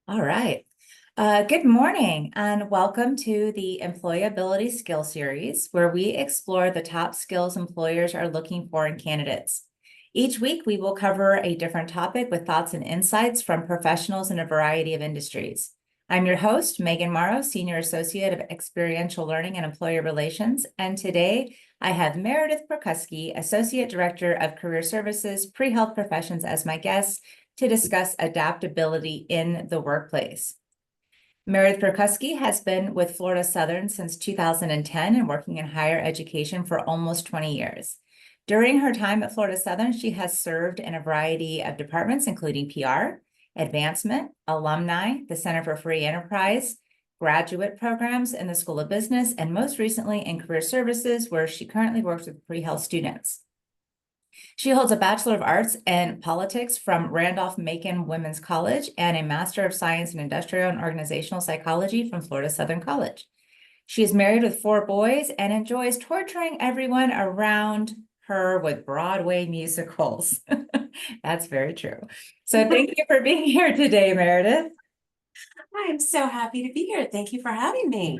All right. Good morning and welcome to the Employability Skill Series, where we explore the top skills employers are looking for in candidates. Each week, we will cover a different topic with thoughts and insights from professionals in a variety of industries. I'm your host, Watson-Morrow, Senior Associate of Experiential Learning and Employer Relations, and today I have Meredith Prokuski, Associate Director of Career Services, Pre-Health Professions, as my guest to discuss adaptability in the workplace. Meredith Prokuski has been with Florida Southern since 2010 and working in higher education for almost 20 years. During her time at Florida Southern, she has served in a variety of departments, including PR, advancement, alumni, the Center for Free Enterprise, graduate programs in the School of Business, and most recently in career services, where she currently works with pre-health students. She holds a Bachelor of Arts in Politics from Randolph-Macon Women's College and a Master of Science in Industrial and Organizational Psychology from Florida Southern College. She is married with 4 boys and enjoys torturing everyone around her with Broadway musicals. That's very true. So thank you for being here today, Meredith. I am so happy to be here. Thank you for having me.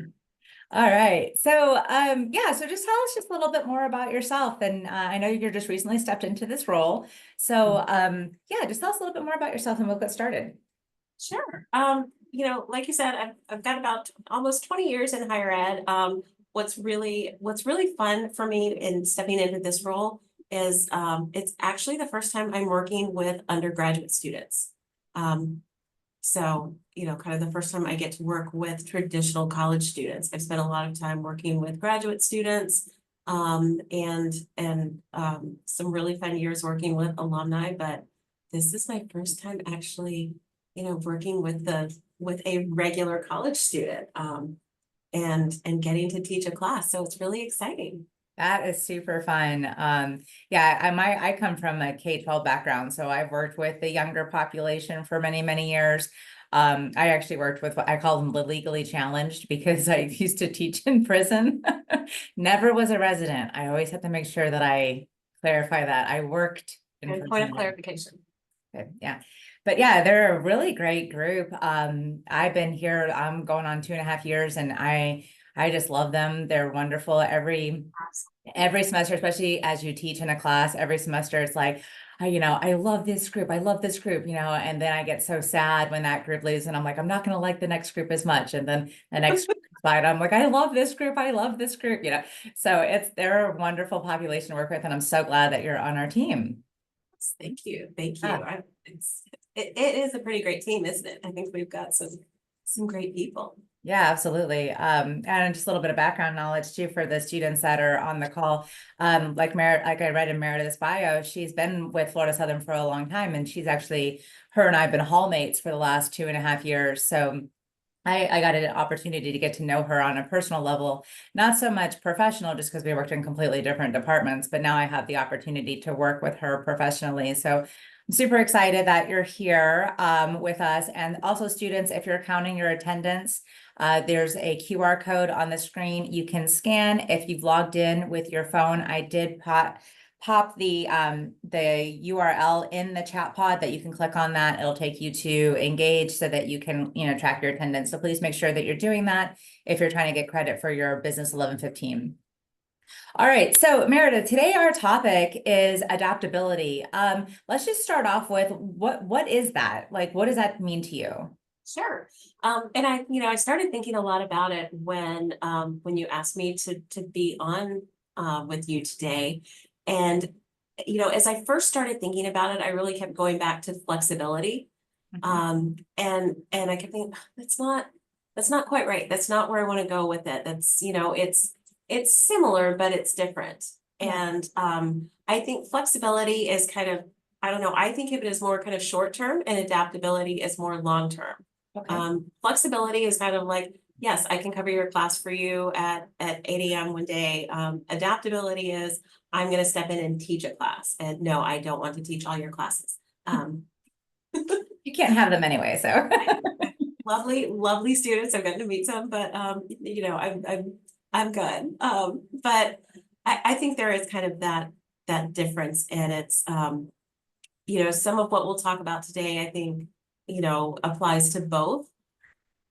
All right. So just tell us just a little bit more about yourself. And I know you're just recently stepped into this role. Just tell us a little bit more about yourself and we'll get started. Sure. Like you said, I've got about almost 20 years in higher ed. What's really fun for me in stepping into this role is it's actually the first time I'm working with undergraduate students. Kind of the first time I get to work with traditional college students. I've spent a lot of time working with graduate students, and some really fun years working with alumni, but this is my first time actually, working with a regular college student, and getting to teach a class. So it's really exciting. That is super fun. I come from a K-12 background, so I've worked with the younger population for many, many years. I actually worked with what I call them the legally challenged because I used to teach in prison. Never was a resident. I always have to make sure that I clarify that. I worked in And point of prison. clarification. Good, yeah. But yeah, they're a really great group. I've been here, I'm going on 2.5 years, and I just love them. They're wonderful. Every semester, especially as you teach in a class, every semester it's like, I love this group. I love this group, and then I get so sad when that group leaves and I'm like, I'm not going to like the next group as much. And then the next group comes by and I'm like, I love this group. I love this group. So they're a wonderful population to work with. And I'm so glad that you're on our team. Thank you. Thank you. Ah. It is a pretty great team, isn't it? I think we've got some great people. Yeah, absolutely. And just a little bit of background knowledge too for the students that are on the call. Like I read in Meredith's bio, she's been with Florida Southern for a long time, and her and I have been hallmates for the last 2.5 years. So I got an opportunity to get to know her on a personal level, not so much professional, just because we worked in completely different departments, but now I have the opportunity to work with her professionally. So I'm super excited that you're here with us. And also students, if you're counting your attendance, there's a QR code on the screen you can scan. If you've logged in with your phone, I did pop the URL in the chat pod that you can click on that. It'll take you to Engage so that you can, track your attendance. So please make sure that you're doing that if you're trying to get credit for your Business 1115. All right, so Meredith, today our topic is adaptability. Let's just start off with what is that? Like, what does that mean to you? Sure. And I started thinking a lot about it when you asked me to be on with you today. And, as I first started thinking about it, I really kept going back to flexibility. And I kept thinking, that's not quite right. That's not where I want to go with it. It's similar, but it's different. Yeah. And I think flexibility is kind of, I don't know, I think of it as more kind of short term, and adaptability is more long term. Okay. Flexibility is kind of like, yes, I can cover your class for you at 8 a.m. one day. Adaptability is, I'm going to step in and teach a class. And no, I don't want to teach all your classes. You can't have them anyway, so. Lovely students. I've gotten to meet some, but I'm good. But I think there is kind of that difference, and it's some of what we'll talk about today, I think, applies to both.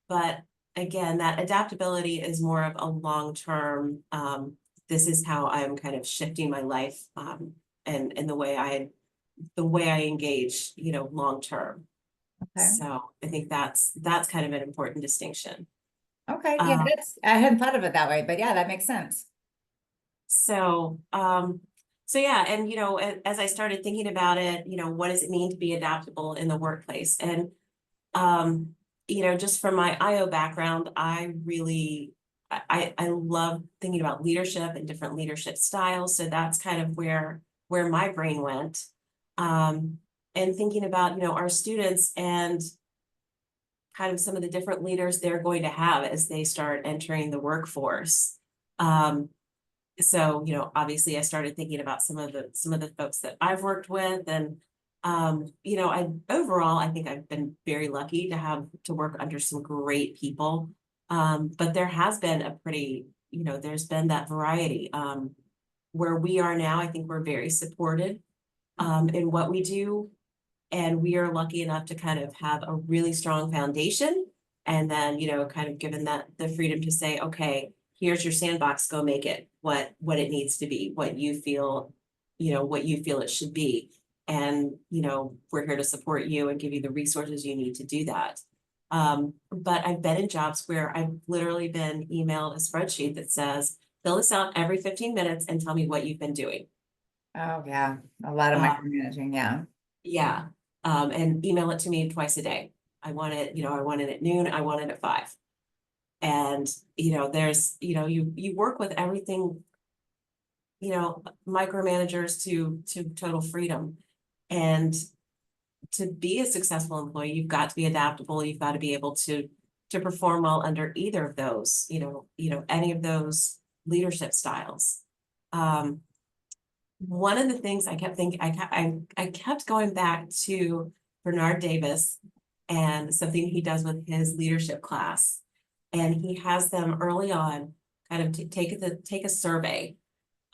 But again, that adaptability is more of a long-term, this is how I'm kind of shifting my life, and the way I engage, long term. Okay. So I think that's kind of an important distinction. Okay. Yeah, Um, I hadn't thought of it that way, but yeah, that makes sense. so so yeah, and as I started thinking about it, what does it mean to be adaptable in the workplace? And um, just from my IO background, I love thinking about leadership and different leadership styles. So that's kind of where my brain went. Um, and thinking about, our students and kind of some of the different leaders they're going to have as they start entering the workforce. Um, so, obviously I started thinking about some of the folks that I've worked with, and I think I've been very lucky to work under some great people. But there has been there's been that variety. Where we are now, I think we're very supported in what we do. And we are lucky enough to kind of have a really strong foundation. And then, kind of given that the freedom to say, okay, here's your sandbox, go make it what it needs to be, what you feel it should be. And, we're here to support you and give you the resources you need to do that. But I've been in jobs where I've literally been emailed a spreadsheet that says, fill this out every 15 minutes and tell me what you've been doing. Oh, yeah. A lot of Um, micromanaging. Yeah. Yeah, and email it to me twice a day. I want it at noon, I want it at 5. And, there's, you work with everything, micromanagers to total freedom. And to be a successful employee, you've got to be adaptable, you've got to be able to perform well under either of those, any of those leadership styles. Um, One of the things I kept thinking, I kept going back to Bernard Davis and something he does with his leadership class. And he has them early on kind of to take a survey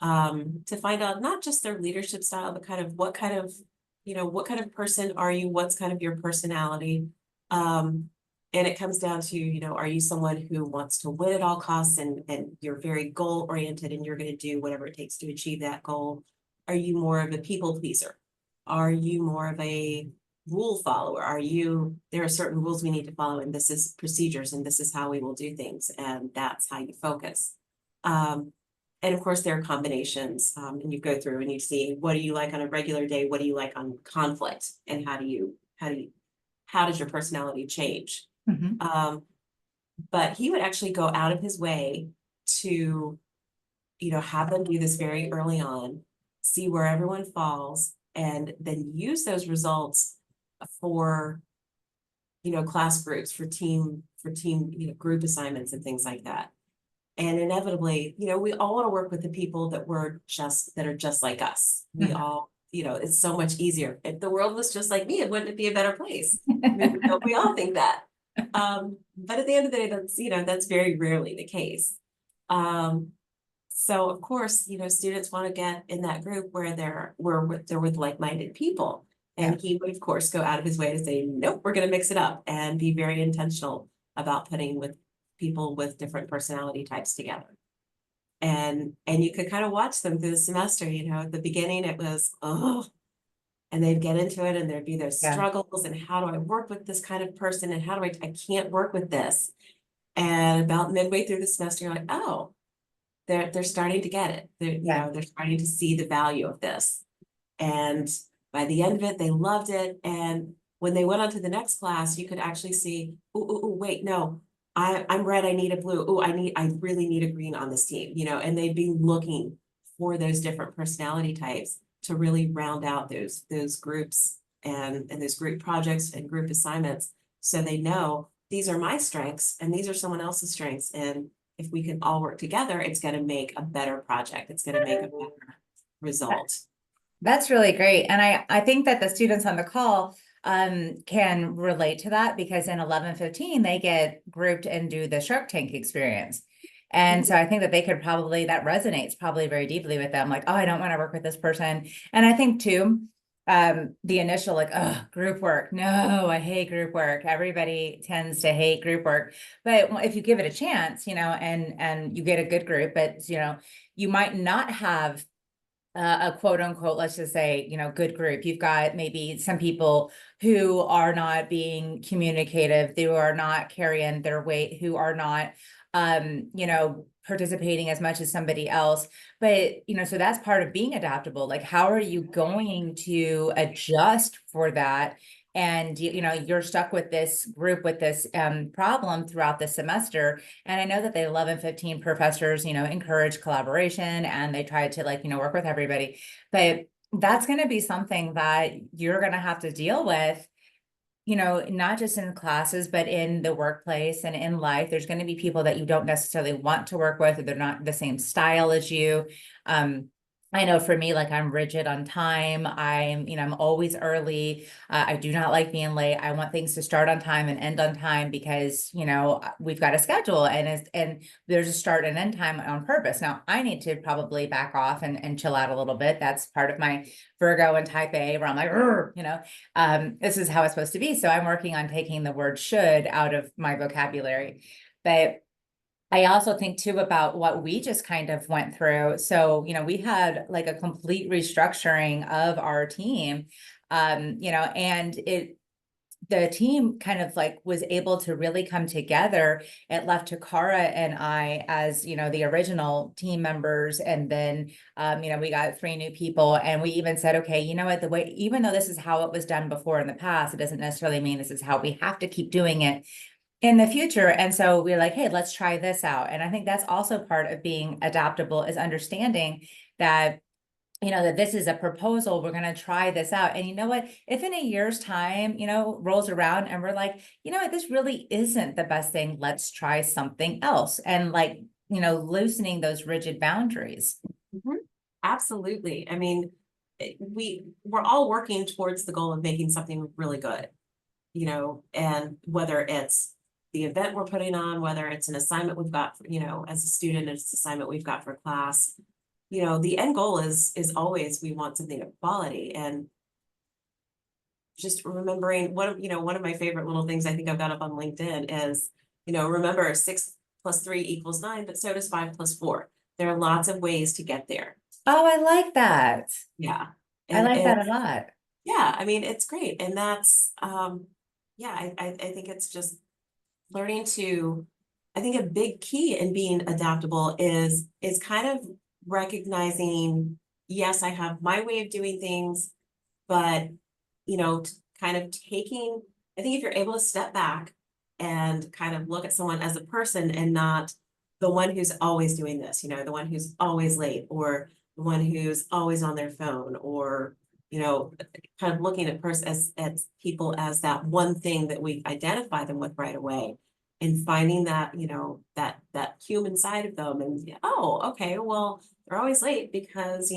to find out not just their leadership style, but kind of what kind of person are you? What's kind of your personality? Um, and it comes down to, are you someone who wants to win at all costs, and you're very goal oriented and you're going to do whatever it takes to achieve that goal? Are you more of a people pleaser? Are you more of a rule follower? There are certain rules we need to follow, and this is procedures, and this is how we will do things, and that's how you focus. Um, and of course, there are combinations, and you go through and you see, what do you like on a regular day? What do you like on conflict? And how does your personality change? Mhm. Um, but he would actually go out of his way to, have them do this very early on, see where everyone falls, and then use those results for, class groups, for team, group assignments and things like that. And inevitably, we all want to work with the people that are just like us. We Mhm. all, it's so much easier. If the world was just like me, it wouldn't be a better place. I mean, we all think that. But at the end of the day, that's very rarely the case. Um, so of course, students want to get in that group where they're with like-minded people. Yeah. And he would, of course, go out of his way to say, nope, we're going to mix it up and be very intentional about putting with people with different personality types together. And you could kind of watch them through the semester, at the beginning it was, oh, and they'd get into it and there'd be those Yeah. struggles, and how do I work with this kind of person, and how do I can't work with this. And about midway through the semester, you're like, oh, they're starting to get it. Yeah. They're starting to see the value of this. And by the end of it, they loved it. And when they went on to the next class, you could actually see, wait, no, I'm red, I need a blue. I really need a green on this team, and they'd be looking for those different personality types to really round out those groups and those group projects and group assignments. So they know these are my strengths and these are someone else's strengths. And if we can all work together, it's going to make a better project. It's going to make a better result. That's really great. And I think that the students on the call can relate to that because in 11:15 they get grouped and do the Shark Tank experience. And so I think that that resonates probably very deeply with them. Like, oh, I don't want to work with this person. And I think too, the initial like, oh, group work. No, I hate group work. Everybody tends to hate group work. But if you give it a chance, and you get a good group, but you might not have a quote unquote, let's just say, good group. You've got maybe some people who are not being communicative, who are not carrying their weight, who are not, participating as much as somebody else. But, so that's part of being adaptable. Like, how are you going to adjust for that? And you're stuck with this group with this problem throughout the semester. And I know that the 11-15 professors, encourage collaboration and they try to work with everybody. But that's going to be something that you're going to have to deal with, not just in classes, but in the workplace and in life. There's going to be people that you don't necessarily want to work with, or they're not the same style as you. I know for me, like I'm rigid on time. I'm always early. I do not like being late. I want things to start on time and end on time because, we've got a schedule and there's a start and end time on purpose. Now I need to probably back off and chill out a little bit. That's part of my Virgo and type A where I'm like, this is how it's supposed to be. So I'm working on taking the word should out of my vocabulary. But I also think too about what we just kind of went through. So, we had like a complete restructuring of our team, and the team kind of like was able to really come together. It left Takara and I as, the original team members. And then, we got 3 new people and we even said, okay, you know what, the way, even though this is how it was done before in the past, it doesn't necessarily mean this is how we have to keep doing it in the future. And so we're like, hey, let's try this out. And I think that's also part of being adaptable, is understanding that, that this is a proposal, we're going to try this out. And you know what, if in a year's time, rolls around and we're like, you know what, this really isn't the best thing, let's try something else. And loosening those rigid boundaries. Mhm. Absolutely. I mean, we're all working towards the goal of making something really good, and whether it's the event we're putting on, whether it's an assignment we've got, as a student, it's an assignment we've got for class, the end goal is always we want something of quality. And just remembering one of my favorite little things I think I've got up on LinkedIn is, remember 6 + 3 = 9, but so does 5 + 4. There are lots of ways to get there. Oh, I like that. Yeah. I And like that a lot. yeah, I mean, it's great. And that's, yeah, I think it's just learning to, I think a big key in being adaptable is kind of recognizing, yes, I have my way of doing things, but, kind of taking, I think if you're able to step back and kind of look at someone as a person and not the one who's always doing this, the one who's always late, or the one who's always on their phone, or kind of looking at as people as that one thing that we identify them with right away, and finding that, that human side of them. And oh, okay, well, they're always late because,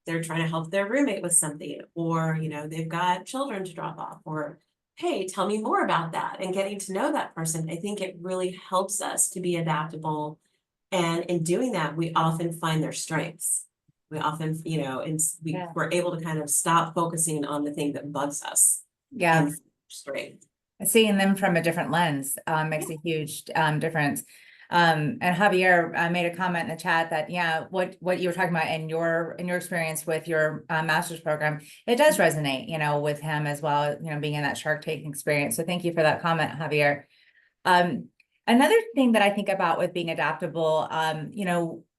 they're trying to help their roommate with something, or, they've got children to drop off, or hey, tell me more about that. And getting to know that person, I think it really helps us to be adaptable. And in doing that, we often find their strengths. We often, and Yeah. we're able to kind of stop focusing on the thing that bugs us Yeah. and strength. Seeing them from a different lens makes Yeah. a huge difference. And Javier made a comment in the chat that, yeah, what you were talking about in your experience with your master's program, it does resonate, with him as well, being in that Shark Tank experience. So thank you for that comment, Javier. Another thing that I think about with being adaptable,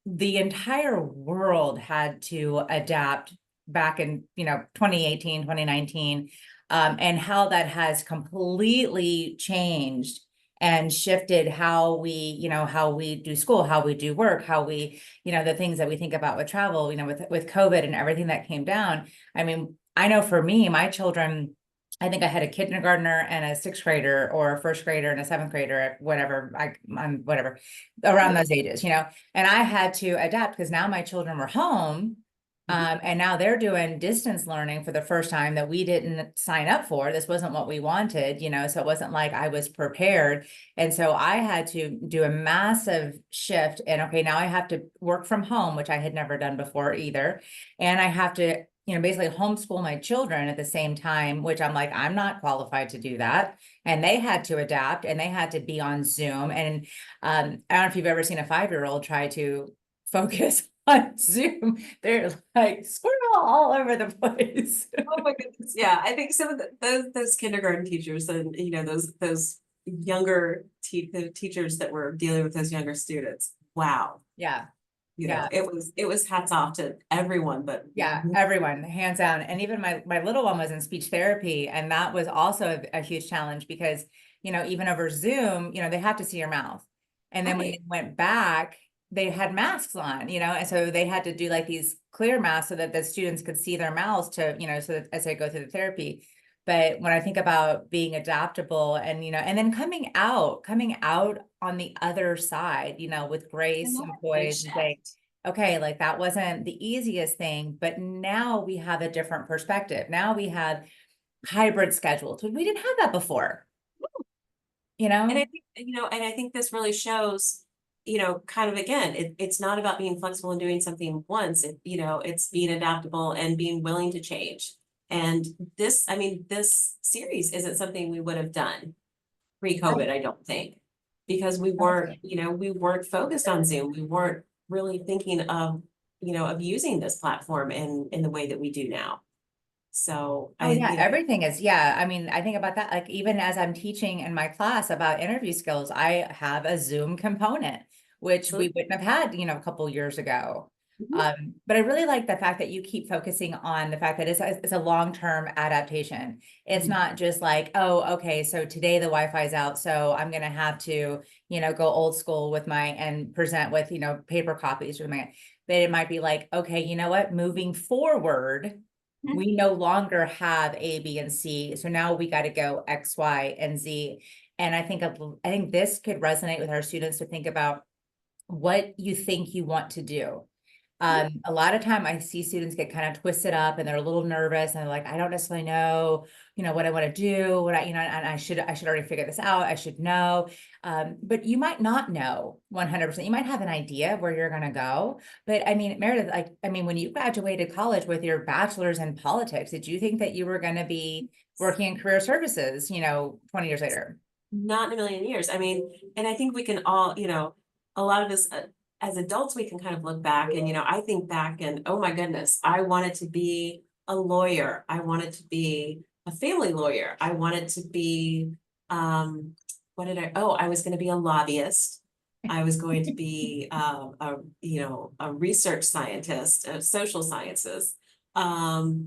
the entire world had to adapt back in, 2018, 2019, and how that has completely changed and shifted how we do school, how we do work, how we, the things that we think about with travel, with COVID and everything that came down. I mean, I know for me, my children, I think I had a kindergartner and a 6th grader, or a 1st grader and a 7th grader, whatever, I'm whatever, around those ages, and I had to adapt because now my children were home. And now they're doing distance learning for the first time that we didn't sign up for. This wasn't what we wanted, so it wasn't like I was prepared. And so I had to do a massive shift. And okay, now I have to work from home, which I had never done before either. And I have to, basically homeschool my children at the same time, which I'm like, I'm not qualified to do that. And they had to adapt and they had to be on Zoom. And I don't know if you've ever seen a 5-year-old try to focus on Zoom. They're like squirrel all over the place. Oh my goodness. Yeah, I think some of those kindergarten teachers and those younger the teachers that were dealing with those younger students. Wow. Yeah. You Yeah. know, it was hats off to everyone, but Yeah, everyone, hands down. And even my little one was in speech therapy, and that was also a huge challenge because, even over Zoom, they have to see your mouth. And then when right. they went back, they had masks on, and so they had to do like these clear masks so that the students could see their mouths to, so that as they go through the therapy. But when I think about being adaptable and, and then coming out on the other side, with grace and Another big poise and saying, shift. okay, like that wasn't the easiest thing, but now we have a different perspective. Now we have hybrid schedules. We didn't have that before, you And I know? think, and I think this really shows, kind of again, it's not about being flexible and doing something once, it's being adaptable and being willing to change. And this series isn't something we would have done Right. pre-COVID, I don't think. Because we weren't focused on Zoom. We weren't really thinking of using this platform in the way that we do now. So Oh yeah, I. everything is, yeah. I mean, I think about that, like even as I'm teaching in my class about interview skills, I have a Zoom component, which we wouldn't have had, a couple years ago. Mhm. But I really like the fact that you keep focusing on the fact that it's a long-term adaptation. It's Mhm. not just like, oh, okay, so today the Wi-Fi is out, so I'm gonna have to, go old school with and present with, paper copies or something. But it might be like, okay, you know what, moving forward, we no longer have A, B, and C. So now we got to go X, Y, and Z. And I think this could resonate with our students to think about what you think you want to do. A lot of time I see students get kind of twisted up and they're a little nervous and they're like, I don't necessarily know, what I want to do, and I should already figure this out. I should know. But you might not know 100%. You might have an idea of where you're going to go. But I mean, Meredith, when you graduated college with your bachelor's in politics, did you think that you were going to be working in career services, 20 years later? Not in a million years. I mean, and I think we can all, a lot of us as adults, we can kind of look back and, I think back and, oh my goodness, I wanted to be a lawyer. I wanted to be a family lawyer. I wanted to be, I was going to be a lobbyist. I was going to be, a research scientist, social sciences. The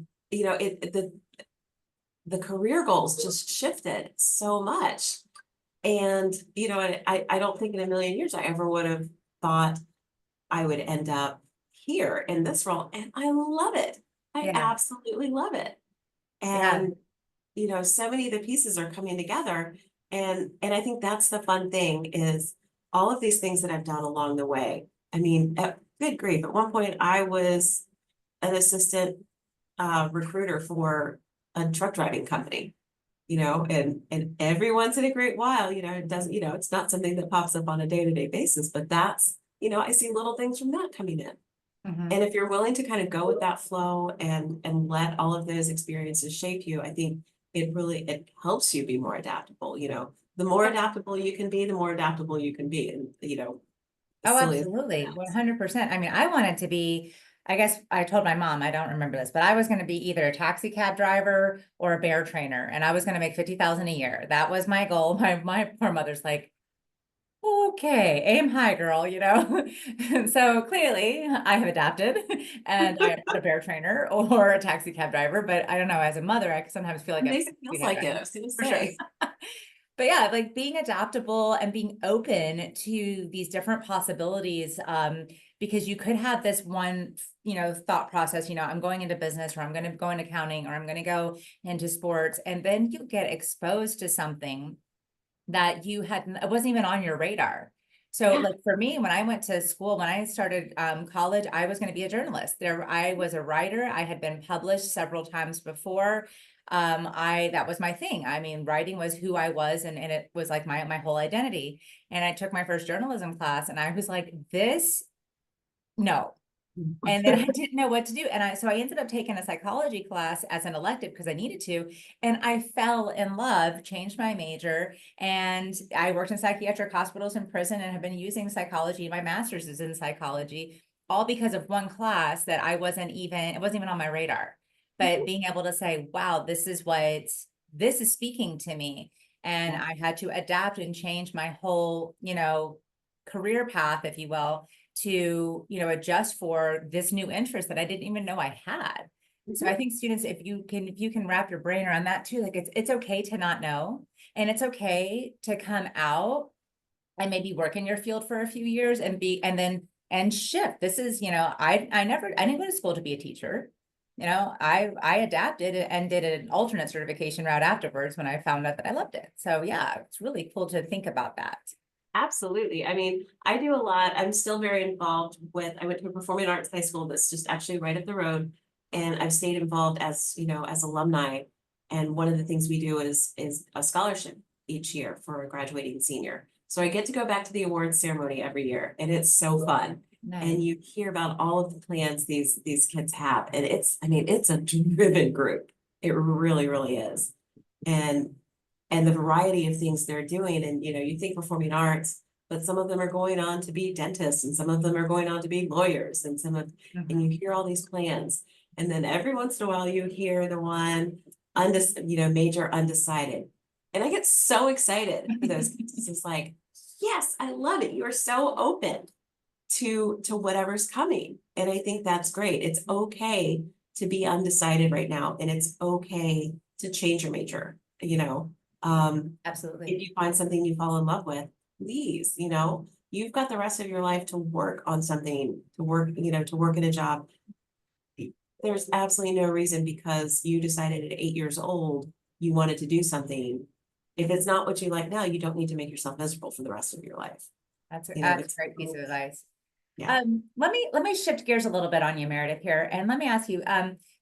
career goals just shifted so much. And, I don't think in a million years I ever would have thought I would end up here in this role. And I love it. I Yeah. absolutely love it. Yeah. And, so many of the pieces are coming together. And I think that's the fun thing is all of these things that I've done along the way. I mean, good grief. At one point I was an assistant recruiter for a truck driving company. And every once in a great while, it doesn't, it's not something that pops up on a day-to-day basis, but that's, I see little things from that coming in. Mhm. And if you're willing to kind of go with that flow and let all of those experiences shape you, I think it helps you be more adaptable. The more adaptable you can be, the more adaptable you can be. And, as Oh, silly as absolutely. that sounds. 100%. I mean, I wanted to be, I guess I told my mom, I don't remember this, but I was going to be either a taxi cab driver or a bear trainer, and I was going to make 50,000 a year. That was my goal. My poor mother's like, okay, aim high, girl, And so clearly I have adapted and I am not a bear trainer or a taxi cab driver, but I don't know, as a mother, I sometimes feel like I'm Maybe it feels like it, I was gonna for sure. say. But yeah, like being adaptable and being open to these different possibilities, because you could have this one, thought process, I'm going into business or I'm going to go into accounting or I'm going to go into sports, and then you get exposed to something that it wasn't even on your radar. So Yeah. like for me, when I went to school, when I started college, I was going to be a journalist. I was a writer. I had been published several times before. That was my thing. I mean, writing was who I was, and it was like my whole identity. And I took my first journalism class and I was like, no. And then I didn't know what to do. So I ended up taking a psychology class as an elective because I needed to. And I fell in love, changed my major, and I worked in psychiatric hospitals and prison and have been using psychology. My master's is in psychology, all because of one class that it wasn't even on my radar. But being able to say, wow, this is speaking to me. And Yeah. I had to adapt and change my whole, career path, if you will, to adjust for this new interest that I didn't even know I had. So I think students, if you can wrap your brain around that too, like it's okay to not know, and it's okay to come out and maybe work in your field for a few years and shift. This is, I didn't go to school to be a teacher. I adapted and did an alternate certification route afterwards when I found out that I loved it. So yeah, it's really cool to think about that. Absolutely. I mean, I do a lot. I'm still very involved with, I went to a performing arts high school that's just actually right up the road. And I've stayed involved as, as alumni. And one of the things we do is a scholarship each year for a graduating senior. So I get to go back to the awards ceremony every year, and it's so fun. Nice. And you hear about all of the plans these kids have. And I mean, it's a driven group. It really, really is. And the variety of things they're doing. And you think performing arts, but some of them are going on to be dentists, and some of them are going on to be lawyers, and you hear all these plans. And then every once in a while you hear the one major undecided. And I get so excited for those kids. It's just like, yes, I love it. You are so open to whatever's coming. And I think that's great. It's okay to be undecided right now, and it's okay to change your major, Absolutely. if you find something you fall in love with, please, you've got the rest of your life to work on something, to work in a job. There's absolutely no reason because you decided at 8 years old you wanted to do something. If it's not what you like now, you don't need to make yourself miserable for the rest of your life. That's a It's great piece of advice. yeah. Let me shift gears a little bit on you, Meredith, here, and let me ask you,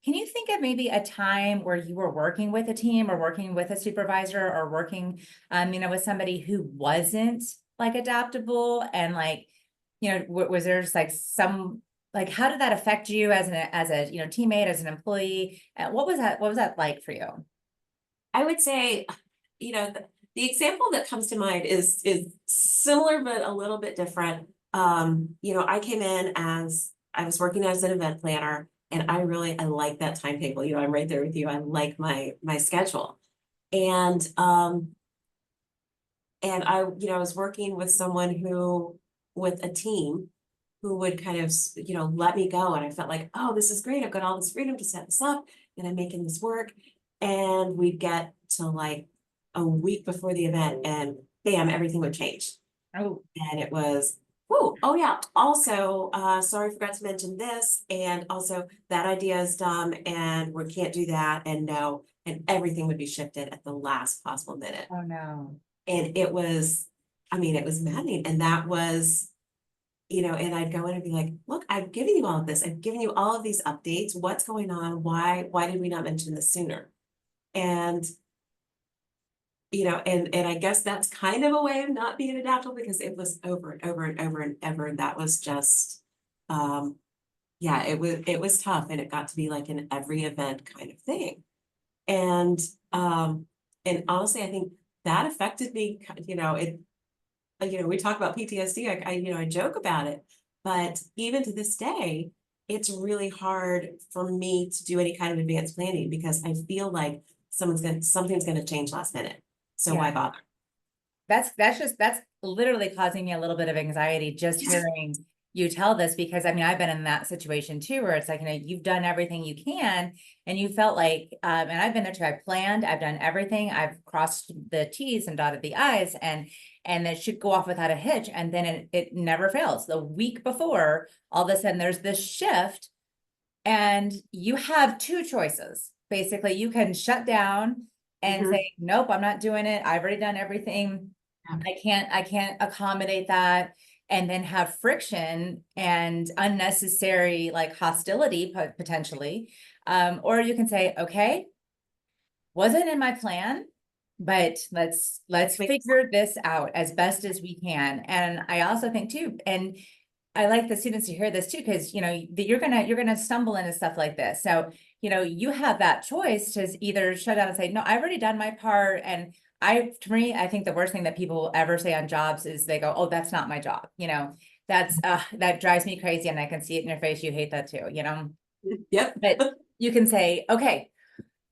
can you think of maybe a time where you were working with a team or working with a supervisor or working, with somebody who wasn't like adaptable and like, was there just like how did that affect you as a teammate, as an employee? What was that like for you? I would say, the example that comes to mind is similar but a little bit different. I came in as I was working as an event planner, and I like that timetable. I'm right there with you. I like my schedule. And I was working with someone with a team who would kind of, let me go. And I felt like, oh, this is great. I've got all this freedom to set this up, and I'm making this work. And we'd get to like a week before the event, and bam, everything would change. Oh, And it was, whoa, oh yeah. Also, sorry, I forgot to mention this. And also that idea is dumb, and we can't do that. And no, and everything would be shifted at the last possible minute. oh no. And it was maddening. And that was, and I'd go in and be like, look, I've given you all of this. I've given you all of these updates. What's going on? Why did we not mention this sooner? And, and I guess that's kind of a way of not being adaptable, because it was over and over and over and ever. And that was just, yeah, it was tough. And it got to be like an every event kind of thing. And, and honestly, I think that affected me, we talk about PTSD, I joke about it, but even to this day, it's really hard for me to do any kind of advanced planning, because I feel like something's gonna change last minute. So why Yeah. bother? That's literally causing me a little bit of anxiety just hearing you tell this, because I mean I've been in that situation too, where it's like, you've done everything you can and you felt like and I've been there too. I've done everything, I've crossed the T's and dotted the I's, and it should go off without a hitch, and then it never fails. The week before, all of a sudden there's this shift, and you have two choices. Basically, you can shut down and Mhm. say, nope, I'm not doing it, I've already done everything, I can't accommodate that, and then have friction and unnecessary like hostility potentially. Or you can say, okay, wasn't in my plan, but let's Wait, figure this out as best as we can. And I also think too, and I like the students to hear this too, because you're gonna stumble into stuff like this. So, you have that choice to either shut down and say, no, I've already done my part. And to me, I think the worst thing that people ever say on jobs is they go, oh, that's not my job. That drives me crazy. And I can see it in your face. You hate that too. Yep. But you can say, okay,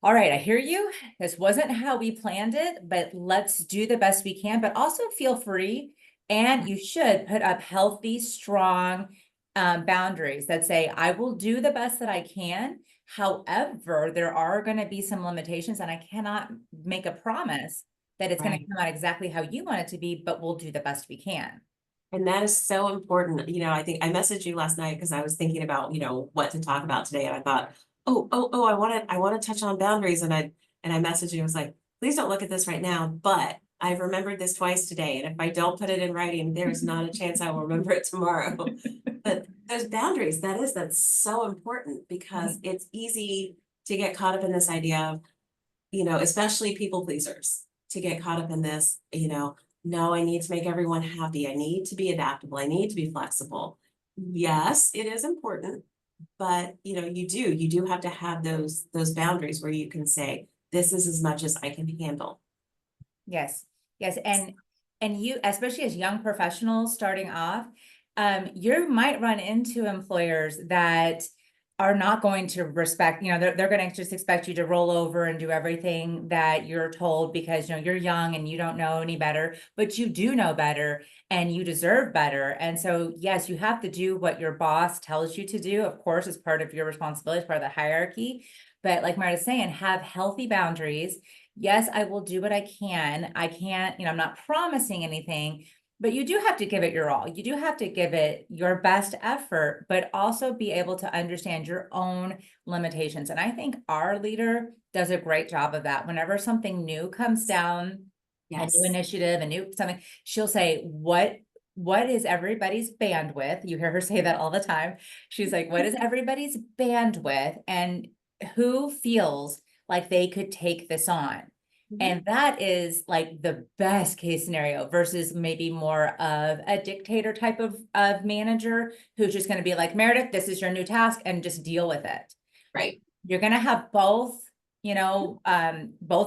all right, I hear you. This wasn't how we planned it, but let's do the best we can, but also feel free. And you should put up healthy, strong boundaries that say, I will do the best that I can. However, there are going to be some limitations, and I cannot make a promise that it's going to Right. come out exactly how you want it to be, but we'll do the best we can. And that is so important. I think I messaged you last night because I was thinking about, what to talk about today. And I thought, oh, I want to touch on boundaries. And I messaged you. I was like, please don't look at this right now. But I've remembered this twice today. And if I don't put it in writing, there's not a chance I will remember it tomorrow. But those boundaries, that's so important because Mhm. it's easy to get caught up in this idea of, especially people pleasers, to get caught up in this, no, I need to make everyone happy. I need to be adaptable. I need to be flexible. Yes, it is important, but you do have to have those boundaries where you can say, this is as much as I can handle. Yes, yes, and you, especially as young professionals starting off, you might run into employers that are not going to respect, they're going to just expect you to roll over and do everything that you're told because you're young and you don't know any better, but you do know better and you deserve better. And so, yes, you have to do what your boss tells you to do. Of course, as part of your responsibility, as part of the hierarchy. But like Meredith's saying, have healthy boundaries. Yes, I will do what I can. I can't, I'm not promising anything, but you do have to give it your all. You do have to give it your best effort, but also be able to understand your own limitations. And I think our leader does a great job of that. Whenever something new comes down, a new Yes. initiative, a new something, she'll say, what is everybody's bandwidth? You hear her say that all the time. She's like, what is everybody's bandwidth? And who feels like they could take this on? Mhm. And that is like the best case scenario versus maybe more of a dictator type of manager who's just going to be like, Meredith, this is your new task and just deal with it. Right. You're going to have both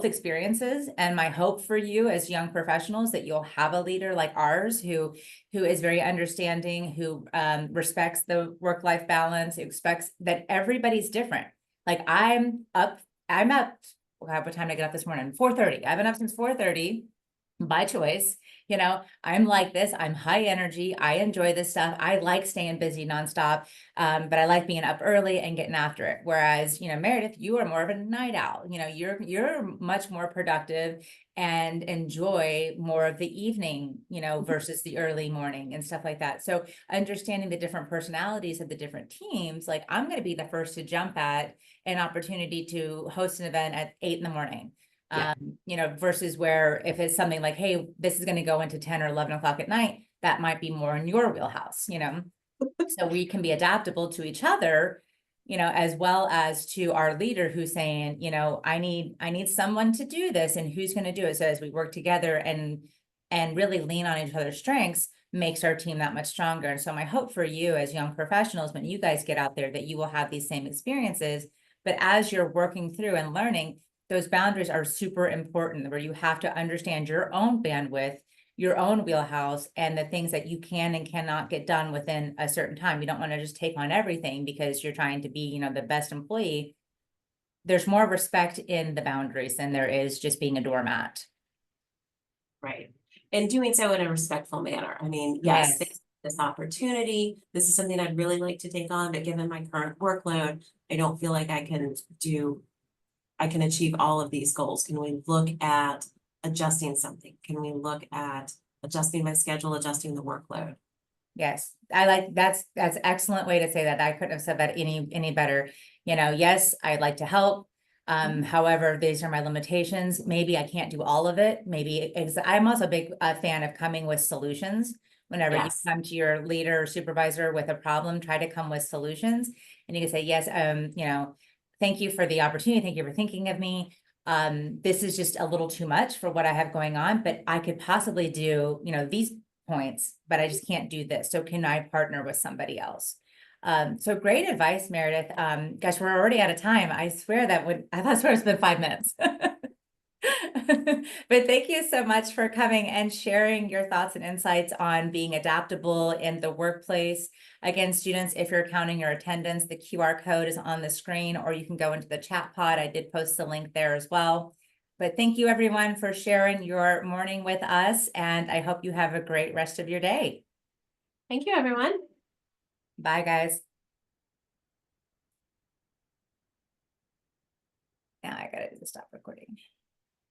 experiences. And my hope for you as young professionals that you'll have a leader like ours who is very understanding, who respects the work-life balance, expects that everybody's different. Like I'm up, what time did I get up this morning? 4:30. I've been up since 4:30 by choice. I'm like this. I'm high energy. I enjoy this stuff. I like staying busy nonstop. But I like being up early and getting after it. Whereas, Meredith, you are more of a night owl. You're much more productive and enjoy more of the evening, versus the early morning and stuff like that. So understanding the different personalities of the different teams, like I'm going to be the first to jump at an opportunity to host an event at 8 in the morning. Yeah. Versus where if it's something like, hey, this is going to go into 10 or 11 o'clock at night, that might be more in your wheelhouse. So we can be adaptable to each other, as well as to our leader who's saying, I need someone to do this, and who's going to do it. So as we work together and really lean on each other's strengths, makes our team that much stronger. And so my hope for you as young professionals, when you guys get out there, that you will have these same experiences. But as you're working through and learning, those boundaries are super important, where you have to understand your own bandwidth, your own wheelhouse, and the things that you can and cannot get done within a certain time. You don't want to just take on everything because you're trying to be, the best employee. There's more respect in the boundaries than there is just being a doormat. Right. And doing so in a respectful manner. I mean, yes, Yes. this opportunity, this is something I'd really like to take on, but given my current workload, I don't feel like I can achieve all of these goals. Can we look at adjusting something? Can we look at adjusting my schedule, adjusting the workload? Yes, I like that's excellent way to say that. I couldn't have said that any better. Yes, I'd like to help. Mhm. However, these are my limitations. Maybe I can't do all of it. I'm also a big fan of coming with solutions. Whenever you Yes. come to your leader or supervisor with a problem, try to come with solutions. And you can say, yes, thank you for the opportunity. Thank you for thinking of me. This is just a little too much for what I have going on, but I could possibly do, these points, but I just can't do this. So can I partner with somebody else? So great advice, Meredith. Gosh, we're already out of time. I swear I swear it's been 5 minutes. But thank you so much for coming and sharing your thoughts and insights on being adaptable in the workplace. Again, students, if you're counting your attendance, the QR code is on the screen, or you can go into the chat pod. I did post the link there as well. But thank you everyone for sharing your morning with us, and I hope you have a great rest of your day. Thank you, everyone. Bye, guys. Now I gotta do the stop recording.